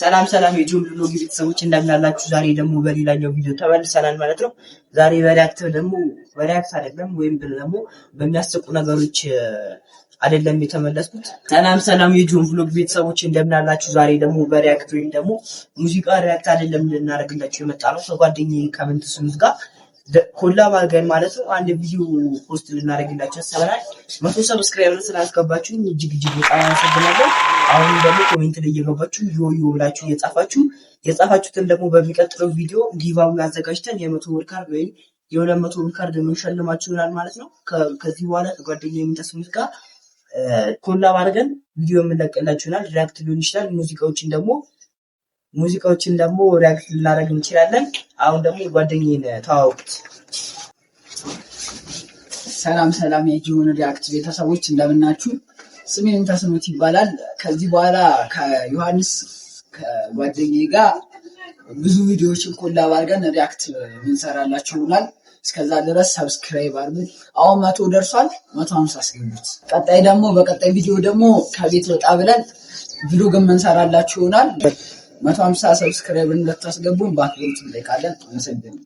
ሰላም ሰላም የጆን ብሎግ ቤተሰቦች እንደምን አላችሁ? ዛሬ ደግሞ በሌላኛው ቪዲዮ ተመልሰናል ማለት ነው። ዛሬ በሪያክት አይደለም ወይም ደግሞ በሚያስቁ ነገሮች አይደለም የተመለስኩት። ሰላም የጆን ብሎግ ቤተሰቦች እንደምን አላችሁ? ዛሬ ደግሞ በሪያክት ወይም ደግሞ ሙዚቃ ሪያክት አይደለም ልናደርግላችሁ የመጣ ነው። ከጓደኛዬ ከመንት ስሙት ጋር ኮላብ አድርገን ማለት ነው አንድ ቪዲዮ ፖስት ልናደርግላችሁ አስበናል። 100 ሰብስክራይበር ስላስገባችሁ እጅግ በጣም አመሰግናለሁ። አሁን ደግሞ ኮሜንት ላይ እየገባችሁ ዮዮ ብላችሁ የጻፋችሁትን ደግሞ በሚቀጥለው ቪዲዮ ጊቫዊ አዘጋጅተን የ100 ብር ካርድ ወይም የ200 ብር ካርድ የምንሸልማችሁ ይሆናል ማለት ነው። ከዚህ በኋላ ከጓደኛዬ የምንተስሙት ጋር ኮላብ አድርገን ቪዲዮ የምንለቅላችሁ ይሆናል። ሪያክት ሊሆን ይችላል። ሙዚቃዎችን ደግሞ ሪያክት ልናደርግ እንችላለን። አሁን ደግሞ ጓደኛዬን ተዋወቁት። ሰላም የጆን ሪያክት ቤተሰቦች እንደምናችሁ። ስሜን ተስኖት ይባላል። ከዚህ በኋላ ከዮሐንስ ከጓደኛዬ ጋር ብዙ ቪዲዮዎችን ኮላብ አድርገን ሪያክት እንሰራላችሁ ይሆናል። እስከዛ ድረስ ሰብስክራይብ አድርጉ። አሁን 100 ደርሷል። 150 አስገቡት። በቀጣይ ቪዲዮ ደግሞ ከቤት ወጣ ብለን ቪሎግ እንሰራላችሁ ይሆናል። 150 ሰብስክራይብ እንድታስገቡን በአክብሮት እንጠይቃለን። አመሰግናለሁ።